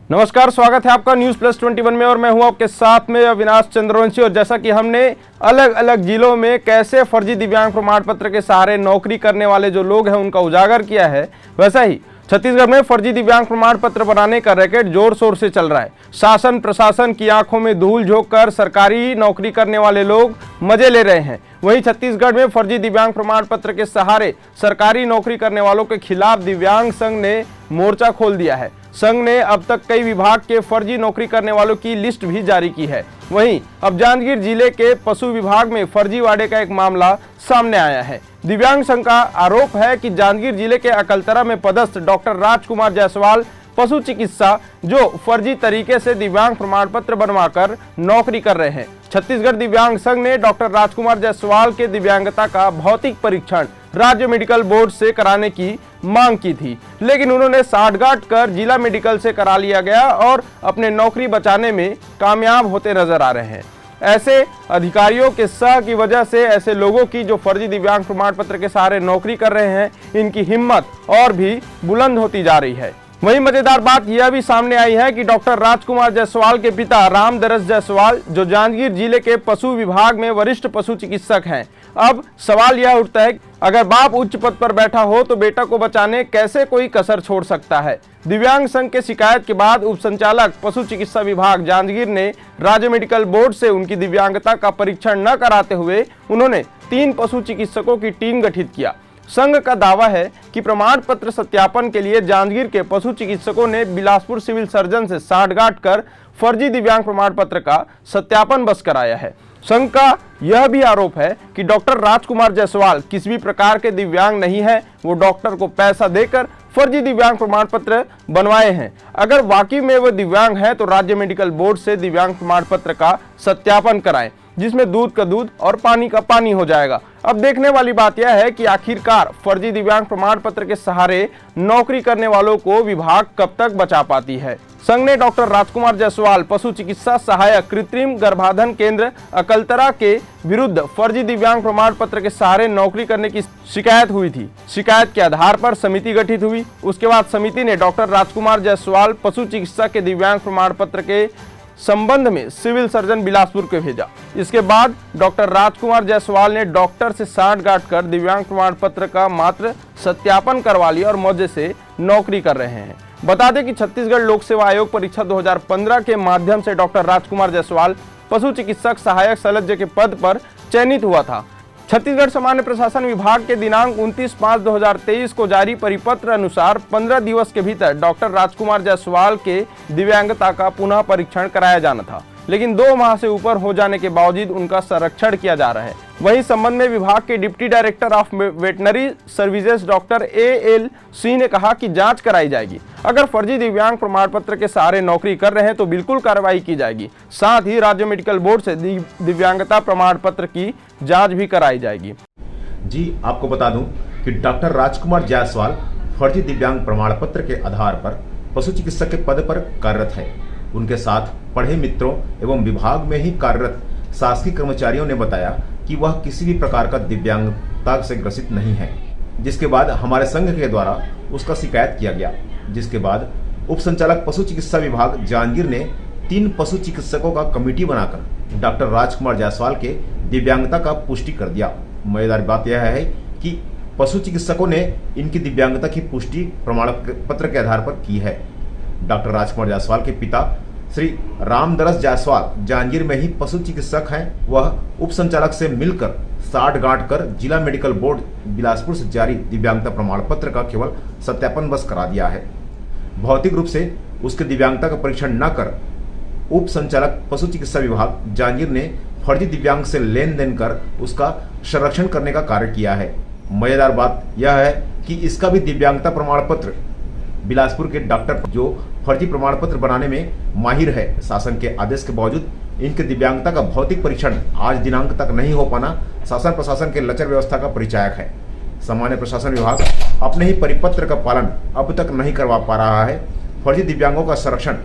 नमस्कार, स्वागत है आपका न्यूज़ प्लस 21 में और मैं हूं आपके साथ में अविनाश चंद्रवंशी। और जैसा कि हमने अलग अलग जिलों में कैसे फर्जी दिव्यांग प्रमाण पत्र के सहारे नौकरी करने वाले जो लोग हैं उनका उजागर किया है, वैसा ही छत्तीसगढ़ में फर्जी दिव्यांग प्रमाण पत्र बनाने का रैकेट जोर शोर से चल रहा है। शासन प्रशासन की आंखों में धूल झोंक कर सरकारी नौकरी करने वाले लोग मजे ले रहे हैं। वहीं छत्तीसगढ़ में फर्जी दिव्यांग प्रमाण पत्र के सहारे सरकारी नौकरी करने वालों के खिलाफ दिव्यांग संघ ने मोर्चा खोल दिया है। संघ ने अब तक कई विभाग के फर्जी नौकरी करने वालों की लिस्ट भी जारी की है। वहीं अब जांजगीर जिले के पशु विभाग में फर्जीवाड़े का एक मामला सामने आया है। दिव्यांग संघ का आरोप है कि जांजगीर जिले के अकलतरा में पदस्थ डॉक्टर राजकुमार जायसवाल पशु चिकित्सा जो फर्जी तरीके से दिव्यांग प्रमाण पत्र बनवाकर नौकरी कर रहे हैं। छत्तीसगढ़ दिव्यांग संघ ने डॉक्टर राजकुमार जायसवाल के दिव्यांगता का भौतिक परीक्षण राज्य मेडिकल बोर्ड से कराने की मांग की थी, लेकिन उन्होंने साठगांठ कर जिला मेडिकल से करा लिया गया और अपने नौकरी बचाने में कामयाब होते नजर आ रहे हैं। ऐसे अधिकारियों के सह की वजह से ऐसे लोगों की जो फर्जी दिव्यांग प्रमाण पत्र के सहारे नौकरी कर रहे हैं, इनकी हिम्मत और भी बुलंद होती जा रही है। वहीं मजेदार बात यह भी सामने आई है कि डॉक्टर राजकुमार जायसवाल के पिता रामदरस जायसवाल जो जांजगीर जिले के पशु विभाग में वरिष्ठ पशु चिकित्सक हैं। अब सवाल यह उठता है, अगर बाप उच्च पद पर बैठा हो तो बेटा को बचाने कैसे कोई कसर छोड़ सकता है। दिव्यांग संघ के शिकायत के बाद उप संचालक पशु चिकित्सा विभाग जांजगीर ने राज्य मेडिकल बोर्ड से उनकी दिव्यांगता का परीक्षण न कराते हुए उन्होंने 3 पशु चिकित्सकों की टीम गठित किया। संघ का दावा है कि प्रमाण पत्र सत्यापन के लिए जांजगीर के पशु चिकित्सकों ने बिलासपुर सिविल सर्जन से साठगांठ कर फर्जी दिव्यांग प्रमाण पत्र का सत्यापन बस कराया है। संघ का यह भी आरोप है कि डॉक्टर राजकुमार जायसवाल किसी भी प्रकार के दिव्यांग नहीं है, वो डॉक्टर को पैसा देकर फर्जी दिव्यांग प्रमाण पत्र बनवाए हैं। अगर वाकई में वो दिव्यांग है तो राज्य मेडिकल बोर्ड से दिव्यांग प्रमाण पत्र का सत्यापन कराएं, जिसमें दूध का दूध और पानी का पानी हो जाएगा। अब देखने वाली बात यह है कि आखिरकार फर्जी दिव्यांग प्रमाण पत्र के सहारे नौकरी करने वालों को विभाग कब तक बचा पाती है। संघ ने डॉक्टर राजकुमार जायसवाल पशु चिकित्सा सहायक कृत्रिम गर्भाधान केंद्र अकलतरा के विरुद्ध फर्जी दिव्यांग प्रमाण पत्र के सहारे नौकरी करने की शिकायत हुई थी। शिकायत के आधार पर समिति गठित हुई। उसके बाद समिति ने डॉक्टर राजकुमार जायसवाल पशु चिकित्सा के दिव्यांग प्रमाण पत्र के संबंध में सिविल सर्जन बिलासपुर को भेजा। इसके बाद डॉक्टर राजकुमार जायसवाल ने डॉक्टर से साठगांठ कर दिव्यांग प्रमाण पत्र का मात्र सत्यापन करवा लिया और मौजे से नौकरी कर रहे हैं। बता दें कि छत्तीसगढ़ लोक सेवा आयोग परीक्षा 2015 के माध्यम से डॉक्टर राजकुमार जायसवाल पशु चिकित्सक सहायक शल्य के पद पर चयनित हुआ था। छत्तीसगढ़ सामान्य प्रशासन विभाग के दिनांक 29/5/2023 को जारी परिपत्र अनुसार 15 दिवस के भीतर डॉक्टर राजकुमार जायसवाल के दिव्यांगता का पुनः परीक्षण कराया जाना था, लेकिन 2 माह से ऊपर हो जाने के बावजूद उनका संरक्षण किया जा रहा है। वहीं संबंध में विभाग के deputy director of veterinary services doctor AL Singh ने कहा कि जांच कराई जाएगी। अगर फर्जी दिव्यांग प्रमाण पत्र के सहारे नौकरी कर रहे हैं तो बिल्कुल कार्रवाई की जाएगी। साथ ही राज्य मेडिकल बोर्ड से दिव्यांगता प्रमाण पत्र की जांच भी कराई जाएगी। जी, आपको बता दूं कि डॉक्टर राजकुमार जायसवाल फर्जी दिव्यांग प्रमाण पत्र के आधार पर पशु चिकित्सक के पद पर कार्यरत है। उनके साथ पढ़े मित्रों एवं विभाग में ही कार्यरत शासकीय कर्मचारियों ने बताया कि वह किसी भी प्रकार का दिव्यांगता से ग्रसित नहीं है, जिसके बाद हमारे संघ के द्वारा उसका शिकायत किया गया। जिसके बाद उप संचालक पशु चिकित्सा विभाग जांजगीर ने 3 पशु चिकित्सकों का कमेटी बनाकर डॉक्टर राजकुमार जायसवाल के दिव्यांगता का पुष्टि कर दिया। मजेदार बात यह है कि पशु चिकित्सकों ने इनकी दिव्यांगता की पुष्टि प्रमाण पत्र के आधार पर की है। डॉक्टर राजकुमार जायसवाल के पिता श्री रामदरस जायसवाल जांजगीर में ही पशु चिकित्सक हैं। वह उप संचालक से मिलकर साठगांठ कर जिला मेडिकल बोर्ड बिलासपुर से जारी दिव्यांगता प्रमाण पत्र का केवल सत्यापन बस करा दिया है। भौतिक रूप से उसके दिव्यांगता का परीक्षण न कर उप संचालक पशु चिकित्सा विभाग जांजगीर ने फर्जी दिव्यांग से लेन देन कर उसका संरक्षण करने का कार्य किया है। मजेदार बात यह है कि इसका भी दिव्यांगता प्रमाण पत्र बिलासपुर के डॉक्टर जो फर्जी प्रमाण पत्र बनाने में माहिर है, शासन के आदेश के बावजूद इनके दिव्यांगता का भौतिक परीक्षण आज दिनांक तक नहीं हो पाना शासन प्रशासन के लचर व्यवस्था का परिचायक है। सामान्य प्रशासन विभाग अपने ही परिपत्र का पालन अब तक नहीं करवा पा रहा है। फर्जी दिव्यांगों का संरक्षण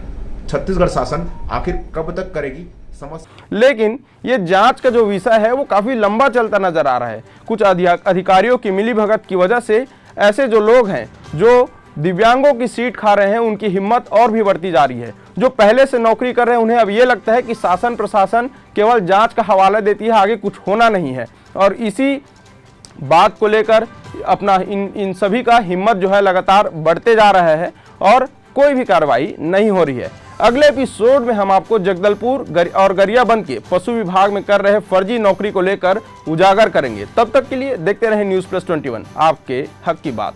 छत्तीसगढ़ शासन आखिर कब तक करेगी समझ। लेकिन ये जांच का जो विषय है वो काफी लंबा चलता नजर आ रहा है। कुछ अधिकारियों की मिलीभगत की वजह से ऐसे जो लोग हैं जो दिव्यांगों की सीट खा रहे हैं उनकी हिम्मत और भी बढ़ती जा रही है। जो पहले से नौकरी कर रहे हैं उन्हें अब ये लगता है कि शासन प्रशासन केवल जांच का हवाला देती है, आगे कुछ होना नहीं है। और इसी बात को लेकर अपना इन सभी का हिम्मत जो है लगातार बढ़ते जा रहा है और कोई भी कार्रवाई नहीं हो रही है। अगले एपिसोड में हम आपको जगदलपुर और गरियाबंद के पशु विभाग में कर रहे फर्जी नौकरी को लेकर उजागर करेंगे। तब तक के लिए देखते रहें न्यूज़ प्लस 21, आपके हक की बात।